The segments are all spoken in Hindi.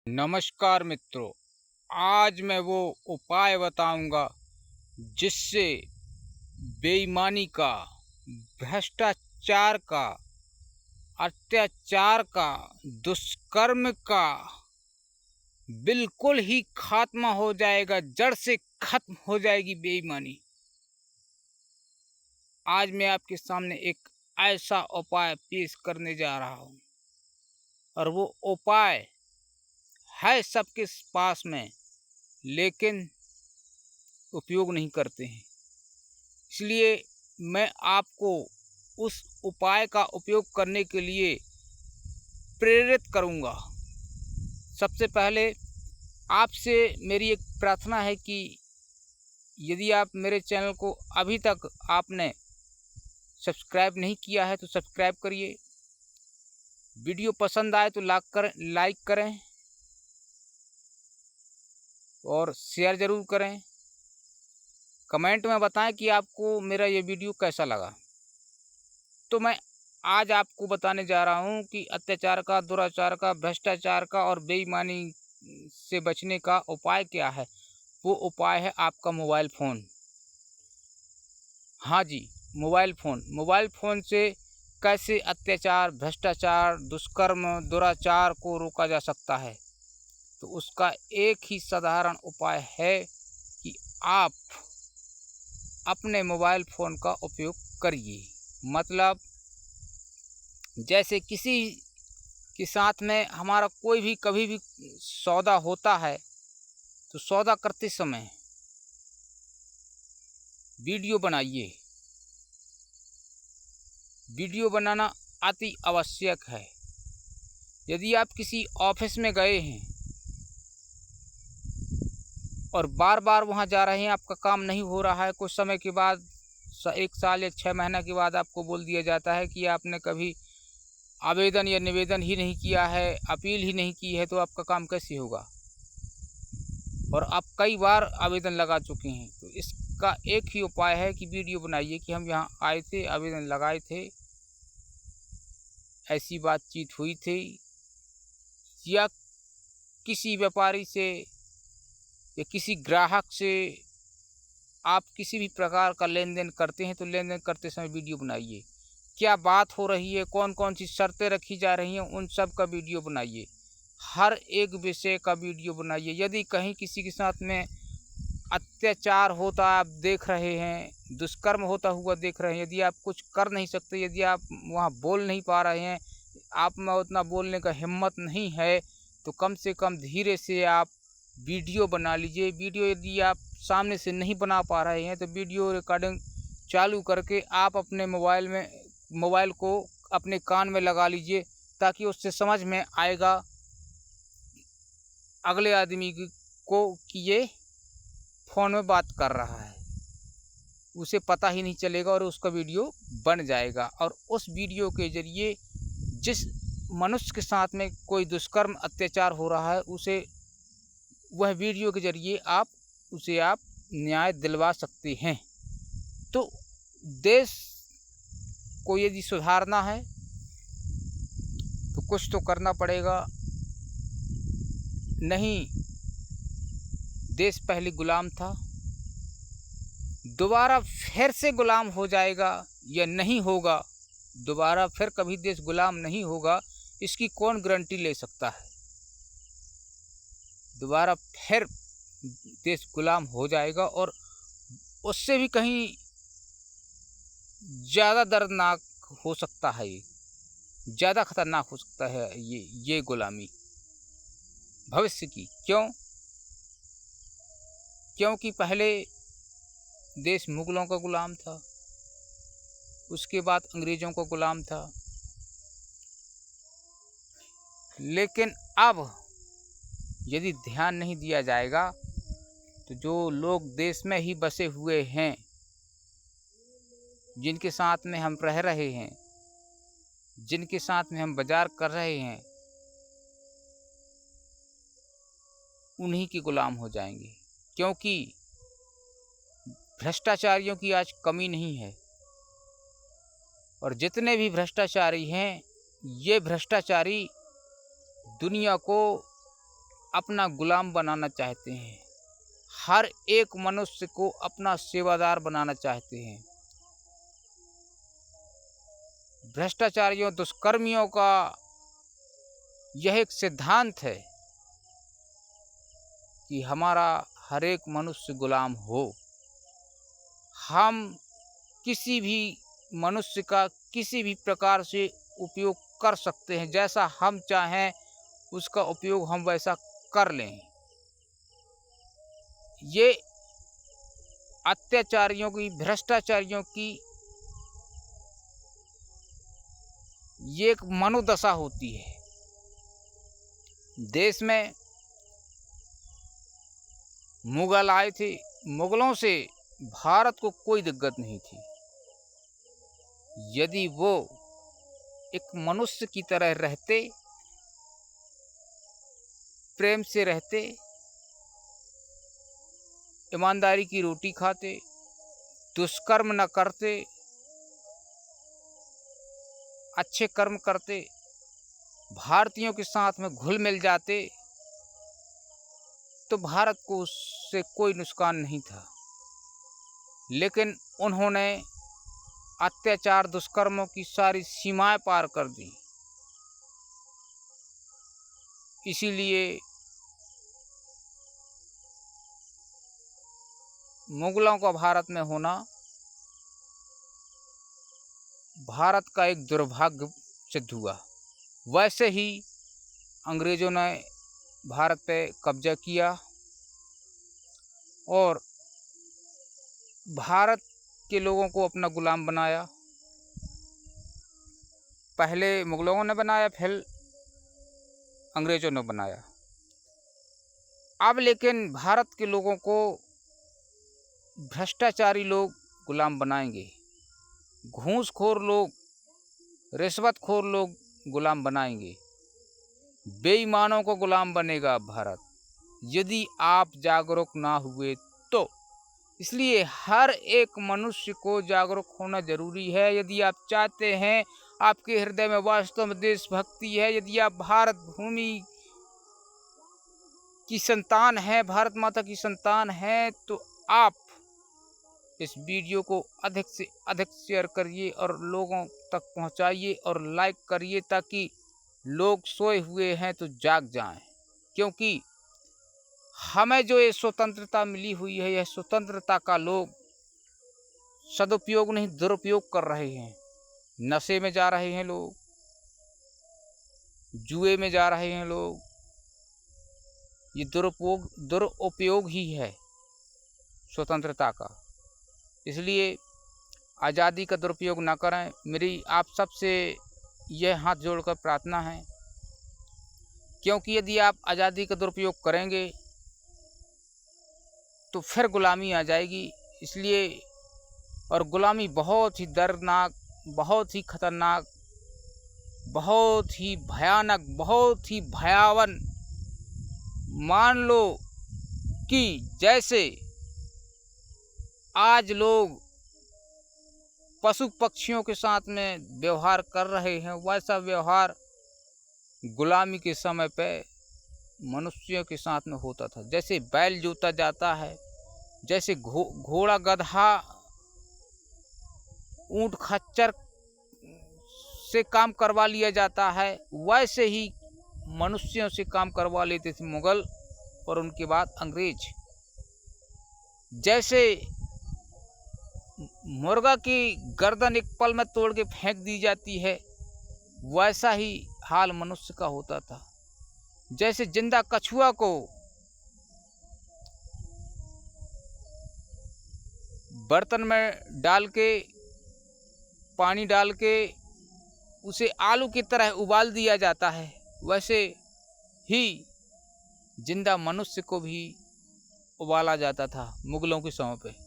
नमस्कार मित्रों। आज मैं वो उपाय बताऊंगा जिससे बेईमानी का, भ्रष्टाचार का, अत्याचार का, दुष्कर्म का बिल्कुल ही खात्मा हो जाएगा। जड़ से खत्म हो जाएगी बेईमानी। आज मैं आपके सामने एक ऐसा उपाय पेश करने जा रहा हूं और वो उपाय है सबके पास में, लेकिन उपयोग नहीं करते हैं। इसलिए मैं आपको उस उपाय का उपयोग करने के लिए प्रेरित करूंगा। सबसे पहले आपसे मेरी एक प्रार्थना है कि यदि आप मेरे चैनल को अभी तक आपने सब्सक्राइब नहीं किया है तो सब्सक्राइब करिए। वीडियो पसंद आए तो लाइक करें और शेयर ज़रूर करें। कमेंट में बताएं कि आपको मेरा ये वीडियो कैसा लगा। तो मैं आज आपको बताने जा रहा हूं कि अत्याचार का, दुराचार का, भ्रष्टाचार का और बेईमानी से बचने का उपाय क्या है। वो उपाय है आपका मोबाइल फ़ोन। हाँ जी, मोबाइल फ़ोन से कैसे अत्याचार, भ्रष्टाचार, दुष्कर्म, दुराचार को रोका जा सकता है। तो उसका एक ही साधारण उपाय है कि आप अपने मोबाइल फ़ोन का उपयोग करिए। मतलब जैसे किसी के साथ में हमारा कोई भी कभी भी सौदा होता है तो सौदा करते समय वीडियो बनाइए। वीडियो बनाना अति आवश्यक है। यदि आप किसी ऑफिस में गए हैं और बार बार वहां जा रहे हैं, आपका काम नहीं हो रहा है, कुछ समय के बाद 1 साल या 6 महीना के बाद आपको बोल दिया जाता है कि आपने कभी आवेदन या निवेदन ही नहीं किया है, अपील ही नहीं की है, तो आपका काम कैसे होगा। और आप कई बार आवेदन लगा चुके हैं, तो इसका एक ही उपाय है कि वीडियो बनाइए कि हम यहाँ आए थे, आवेदन लगाए थे, ऐसी बातचीत हुई थी। या किसी व्यापारी से या किसी ग्राहक से आप किसी भी प्रकार का लेन देन करते हैं तो लेन देन करते समय वीडियो बनाइए। क्या बात हो रही है, कौन कौन सी शर्तें रखी जा रही हैं, उन सब का वीडियो बनाइए। हर एक विषय का वीडियो बनाइए। यदि कहीं किसी के साथ में अत्याचार होता आप देख रहे हैं, दुष्कर्म होता हुआ देख रहे हैं, यदि आप कुछ कर नहीं सकते, यदि आप वहाँ बोल नहीं पा रहे हैं, आप में उतना बोलने का हिम्मत नहीं है, तो कम से कम धीरे से आप वीडियो बना लीजिए। वीडियो यदि आप सामने से नहीं बना पा रहे हैं तो वीडियो रिकॉर्डिंग चालू करके आप अपने मोबाइल को अपने कान में लगा लीजिए, ताकि उससे समझ में आएगा अगले आदमी को कि ये फ़ोन में बात कर रहा है। उसे पता ही नहीं चलेगा और उसका वीडियो बन जाएगा। और उस वीडियो के ज़रिए जिस मनुष्य के साथ में कोई दुष्कर्म, अत्याचार हो रहा है, उसे वह वीडियो के ज़रिए आप न्याय दिलवा सकते हैं। तो देश को यदि सुधारना है तो कुछ तो करना पड़ेगा। नहीं, देश पहले गुलाम था, दोबारा फिर से गुलाम हो जाएगा या नहीं होगा, दोबारा फिर कभी देश गुलाम नहीं होगा, इसकी कौन गारंटी ले सकता है। दोबारा फिर देश गुलाम हो जाएगा और उससे भी कहीं ज़्यादा दर्दनाक हो सकता है, ये ज़्यादा खतरनाक हो सकता है ये गुलामी भविष्य की। क्योंकि पहले देश मुगलों का गुलाम था, उसके बाद अंग्रेज़ों का गुलाम था, लेकिन अब यदि ध्यान नहीं दिया जाएगा तो जो लोग देश में ही बसे हुए हैं, जिनके साथ में हम रह रहे हैं, जिनके साथ में हम बाजार कर रहे हैं, उन्हीं के गुलाम हो जाएंगे। क्योंकि भ्रष्टाचारियों की आज कमी नहीं है, और जितने भी भ्रष्टाचारी हैं, ये भ्रष्टाचारी दुनिया को अपना गुलाम बनाना चाहते हैं, हर एक मनुष्य को अपना सेवादार बनाना चाहते हैं। भ्रष्टाचारियों, दुष्कर्मियों का यह एक सिद्धांत है कि हमारा हर एक मनुष्य गुलाम हो। हम किसी भी मनुष्य का किसी भी प्रकार से उपयोग कर सकते हैं, जैसा हम चाहें उसका उपयोग हम वैसा कर लें। ये अत्याचारियों की, भ्रष्टाचारियों की ये एक मनोदशा होती है। देश में मुगल आए थे, मुगलों से भारत को कोई दिक्कत नहीं थी। यदि वो एक मनुष्य की तरह रहते, प्रेम से रहते, ईमानदारी की रोटी खाते, दुष्कर्म न करते, अच्छे कर्म करते, भारतीयों के साथ में घुल मिल जाते, तो भारत को उससे कोई नुकसान नहीं था। लेकिन उन्होंने अत्याचार, दुष्कर्मों की सारी सीमाएं पार कर दी। इसीलिए मुगलों का भारत में होना भारत का एक दुर्भाग्य सिद्ध हुआ। वैसे ही अंग्रेजों ने भारत पे कब्जा किया और भारत के लोगों को अपना गुलाम बनाया। पहले मुगलों ने बनाया, फिर अंग्रेजों ने बनाया। अब लेकिन भारत के लोगों को भ्रष्टाचारी लोग गुलाम बनाएंगे, घूसखोर लोग, रिश्वतखोर लोग गुलाम बनाएंगे, बेईमानों को गुलाम बनेगा भारत, यदि आप जागरूक ना हुए तो। इसलिए हर एक मनुष्य को जागरूक होना जरूरी है। यदि आप चाहते हैं, आपके हृदय में वास्तव में देशभक्ति है, यदि आप भारत भूमि की संतान है, भारत माता की संतान है, तो आप इस वीडियो को अधिक से अधिक शेयर करिए और लोगों तक पहुंचाइए और लाइक करिए, ताकि लोग सोए हुए हैं तो जाग जाएं। क्योंकि हमें जो ये स्वतंत्रता मिली हुई है, यह स्वतंत्रता का लोग सदुपयोग नहीं, दुरुपयोग कर रहे हैं। नशे में जा रहे हैं लोग, जुए में जा रहे हैं लोग। ये दुरुपयोग ही है स्वतंत्रता का। इसलिए आज़ादी का दुरुपयोग ना करें। मेरी आप सबसे यह हाथ जोड़कर प्रार्थना है, क्योंकि यदि आप आज़ादी का दुरुपयोग करेंगे तो फिर गुलामी आ जाएगी। इसलिए, और गुलामी बहुत ही दर्दनाक, बहुत ही खतरनाक, बहुत ही भयानक, बहुत ही भयावन। मान लो कि जैसे आज लोग पशु पक्षियों के साथ में व्यवहार कर रहे हैं, वैसा व्यवहार गुलामी के समय पे मनुष्यों के साथ में होता था। जैसे बैल जोता जाता है, जैसे घोड़ा, गधा, ऊंट, खच्चर से काम करवा लिया जाता है, वैसे ही मनुष्यों से काम करवा लेते थे मुगल और उनके बाद अंग्रेज। जैसे मुर्गा की गर्दन एक पल में तोड़ के फेंक दी जाती है, वैसा ही हाल मनुष्य का होता था। जैसे जिंदा कछुआ को बर्तन में डाल के, पानी डाल के उसे आलू की तरह उबाल दिया जाता है, वैसे ही जिंदा मनुष्य को भी उबाला जाता था मुगलों के समय पे।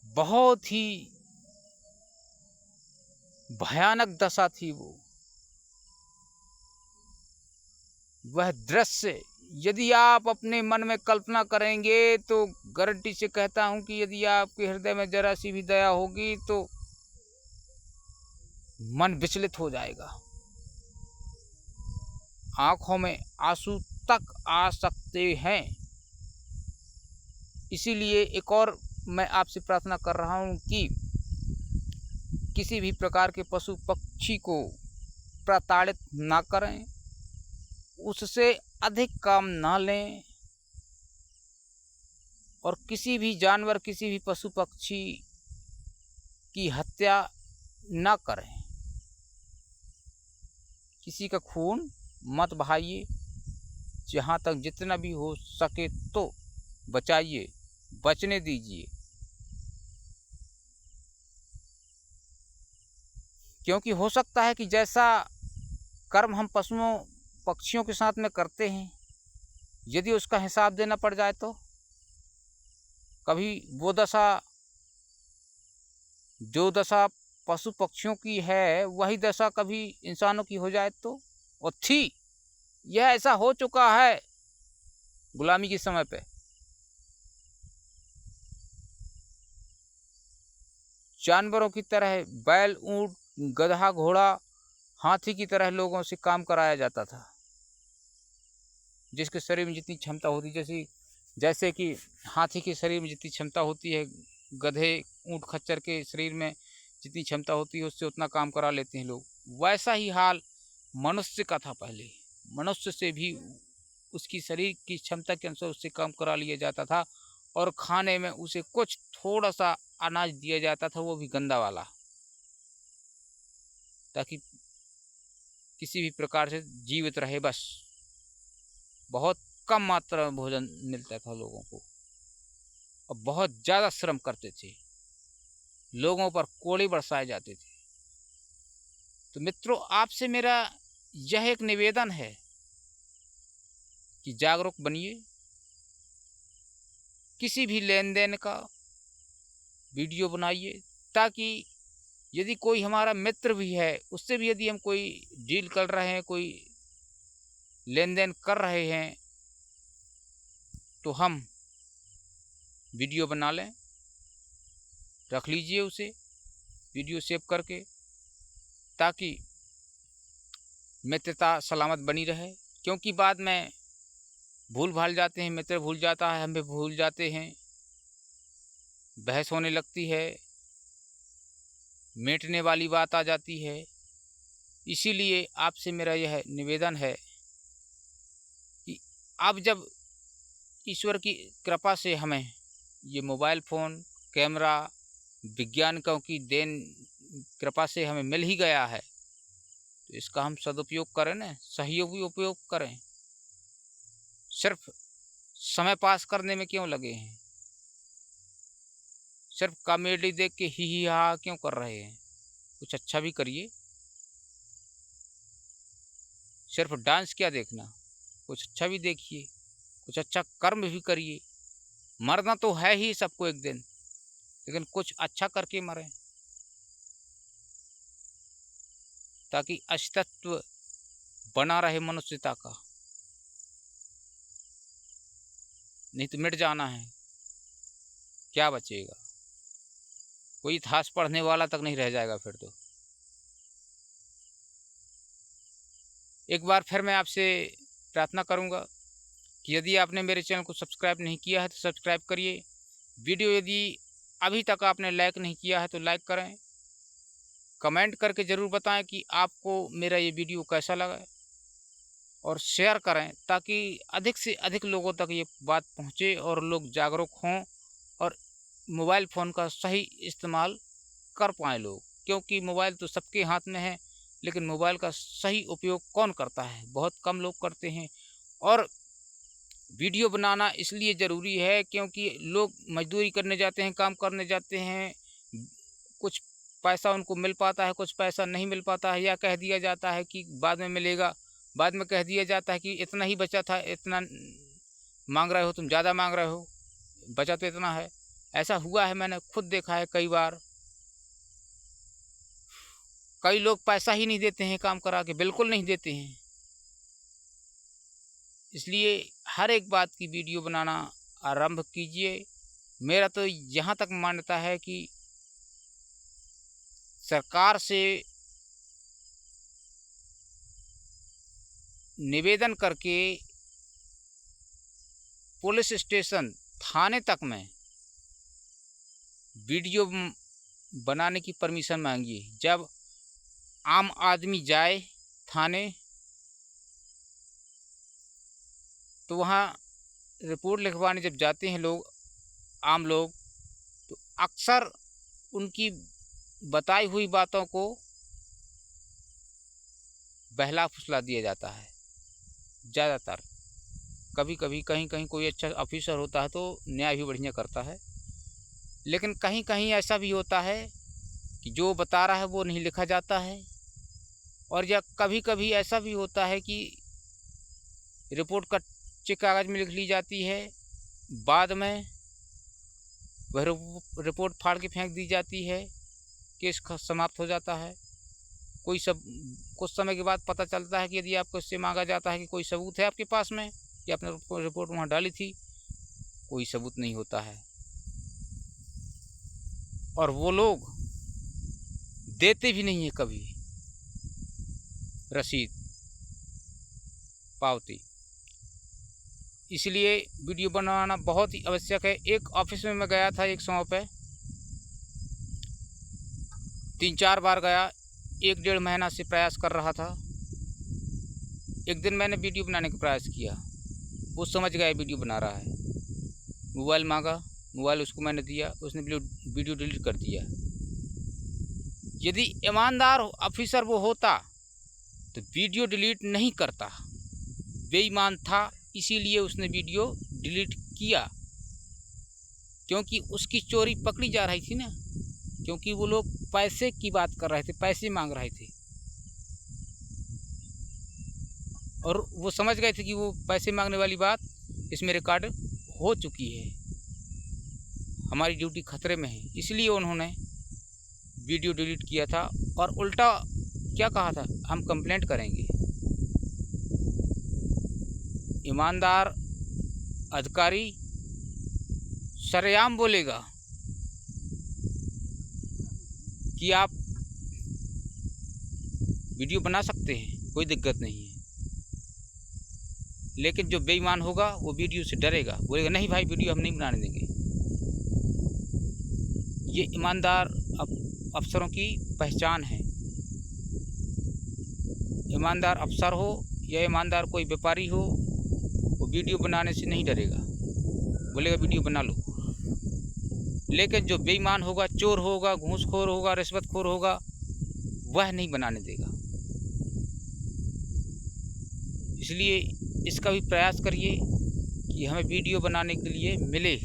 बहुत ही भयानक दशा थी वो। वह दृश्य यदि आप अपने मन में कल्पना करेंगे तो गारंटी से कहता हूं कि यदि आपके हृदय में जरा सी भी दया होगी तो मन विचलित हो जाएगा। आँखों में आंसू तक आ सकते हैं। इसीलिए एक और मैं आपसे प्रार्थना कर रहा हूँ कि किसी भी प्रकार के पशु पक्षी को प्रताड़ित ना करें, उससे अधिक काम ना लें और किसी भी जानवर, किसी भी पशु पक्षी की हत्या ना करें। किसी का खून मत बहाइए, जहाँ तक जितना भी हो सके तो बचाइए, बचने दीजिए। क्योंकि हो सकता है कि जैसा कर्म हम पशुओं पक्षियों के साथ में करते हैं, यदि उसका हिसाब देना पड़ जाए तो कभी वो दशा, जो दशा पशु पक्षियों की है वही दशा कभी इंसानों की हो जाए तो। और थी, यह ऐसा हो चुका है गुलामी के समय पे। जानवरों की तरह बैल, ऊंट, गधा, घोड़ा, हाथी की तरह लोगों से काम कराया जाता था, जिसके शरीर में जितनी क्षमता होती, जैसे कि हाथी के शरीर में जितनी क्षमता होती है, गधे, ऊंट, खच्चर के शरीर में जितनी क्षमता होती है, उससे उतना काम करा लेते हैं लोग। वैसा ही हाल मनुष्य का था पहले। मनुष्य से भी उसकी शरीर की क्षमता के अनुसार उससे काम करा लिया जाता था और खाने में उसे कुछ थोड़ा सा अनाज दिया जाता था, वो भी गंदा वाला, ताकि किसी भी प्रकार से जीवित रहे। बस बहुत कम मात्रा में भोजन मिलता था लोगों को और बहुत ज़्यादा श्रम करते थे, लोगों पर कोड़े बरसाए जाते थे। तो मित्रों, आपसे मेरा यह एक निवेदन है कि जागरूक बनिए। किसी भी लेन देन का वीडियो बनाइए, ताकि यदि कोई हमारा मित्र भी है, उससे भी यदि हम कोई डील कर रहे हैं, कोई लेन देन कर रहे हैं, तो हम वीडियो बना लें, रख लीजिए उसे वीडियो सेव करके, ताकि मित्रता सलामत बनी रहे। क्योंकि बाद में भूल भाल जाते हैं, मित्र भूल जाता है, हम भी भूल जाते हैं, बहस होने लगती है, मिटने वाली बात आ जाती है। इसीलिए आपसे मेरा यह निवेदन है कि अब जब ईश्वर की कृपा से हमें ये मोबाइल फ़ोन, कैमरा, वैज्ञानिकों की देन कृपा से हमें मिल ही गया है, तो इसका हम सदुपयोग करें ना, सहयोगी उपयोग करें। सिर्फ समय पास करने में क्यों लगे हैं? सिर्फ कॉमेडी देख के ही हा क्यों कर रहे हैं? कुछ अच्छा भी करिए। सिर्फ डांस क्या देखना, कुछ अच्छा भी देखिए, कुछ अच्छा कर्म भी करिए। मरना तो है ही सबको एक दिन, लेकिन कुछ अच्छा करके मरें, ताकि अस्तित्व बना रहे मनुष्यता का। नहीं तो मिट जाना है, क्या बचेगा? कोई इतिहास पढ़ने वाला तक नहीं रह जाएगा फिर तो। एक बार फिर मैं आपसे प्रार्थना करूंगा कि यदि आपने मेरे चैनल को सब्सक्राइब नहीं किया है तो सब्सक्राइब करिए। वीडियो यदि अभी तक आपने लाइक नहीं किया है तो लाइक करें। कमेंट करके ज़रूर बताएं कि आपको मेरा ये वीडियो कैसा लगा, और शेयर करें, ताकि अधिक से अधिक लोगों तक ये बात पहुँचे और लोग जागरूक हों और मोबाइल फ़ोन का सही इस्तेमाल कर पाएँ लोग। क्योंकि मोबाइल तो सबके हाथ में है, लेकिन मोबाइल का सही उपयोग कौन करता है? बहुत कम लोग करते हैं। और वीडियो बनाना इसलिए ज़रूरी है क्योंकि लोग मजदूरी करने जाते हैं, काम करने जाते हैं, कुछ पैसा उनको मिल पाता है, कुछ पैसा नहीं मिल पाता है, या कह दिया जाता है कि बाद में मिलेगा, बाद में कह दिया जाता है कि इतना ही बचा था, इतना मांग रहे हो, तुम ज़्यादा मांग रहे हो, बचा तो इतना है। ऐसा हुआ है, मैंने खुद देखा है कई बार। कई लोग पैसा ही नहीं देते हैं काम करा के, बिल्कुल नहीं देते हैं। इसलिए हर एक बात की वीडियो बनाना आरंभ कीजिए। मेरा तो यहाँ तक मान्यता है कि सरकार से निवेदन करके पुलिस स्टेशन थाने तक में वीडियो बनाने की परमिशन मांगी। जब आम आदमी जाए थाने तो वहाँ रिपोर्ट लिखवाने जब जाते हैं लोग, आम लोग, तो अक्सर उनकी बताई हुई बातों को बहला फुसला दिया जाता है। ज़्यादातर कभी कभी कहीं कहीं कोई अच्छा ऑफिसर होता है तो न्याय भी बढ़िया करता है, लेकिन कहीं कहीं ऐसा भी होता है कि जो बता रहा है वो नहीं लिखा जाता है। और या कभी कभी ऐसा भी होता है कि रिपोर्ट कच्चे कागज़ में लिख ली जाती है, बाद में वह रिपोर्ट फाड़ के फेंक दी जाती है, केस समाप्त हो जाता है। कुछ समय के बाद पता चलता है कि यदि आपको इससे मांगा जाता है कि कोई सबूत है आपके पास में कि आपने रिपोर्ट वहाँ डाली थी, कोई सबूत नहीं होता है और वो लोग देते भी नहीं है कभी रसीद पावती। इसलिए वीडियो बनाना बहुत ही आवश्यक है। एक ऑफिस में मैं गया था, एक समय पे 3-4 बार गया, 1-1.5 महीना से प्रयास कर रहा था। एक दिन मैंने वीडियो बनाने का प्रयास किया, वो समझ गया वीडियो बना रहा है, मोबाइल मांगा, मोबाइल उसको मैंने दिया, उसने वीडियो डिलीट कर दिया। यदि ईमानदार ऑफिसर वो होता तो वीडियो डिलीट नहीं करता। बेईमान था इसीलिए उसने वीडियो डिलीट किया, क्योंकि उसकी चोरी पकड़ी जा रही थी ना, क्योंकि वो लोग पैसे की बात कर रहे थे, पैसे मांग रहे थे और वो समझ गए थे कि वो पैसे मांगने वाली बात इसमें रिकॉर्ड हो चुकी है, हमारी ड्यूटी खतरे में है, इसलिए उन्होंने वीडियो डिलीट किया था। और उल्टा क्या कहा था, हम कंप्लेंट करेंगे। ईमानदार अधिकारी सरेआम बोलेगा कि आप वीडियो बना सकते हैं, कोई दिक्कत नहीं है, लेकिन जो बेईमान होगा वो वीडियो से डरेगा, बोलेगा नहीं भाई वीडियो हम नहीं बनाने देंगे। ये ईमानदार अफसरों की पहचान है। ईमानदार अफसर हो या ईमानदार कोई व्यापारी हो, वो वीडियो बनाने से नहीं डरेगा, बोलेगा वीडियो बना लो। लेकिन जो बेईमान होगा, चोर होगा, घूसखोर होगा, रिश्वतखोर होगा, वह नहीं बनाने देगा। इसलिए इसका भी प्रयास करिए कि हमें वीडियो बनाने के लिए मिले।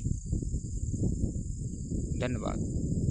धन्यवाद।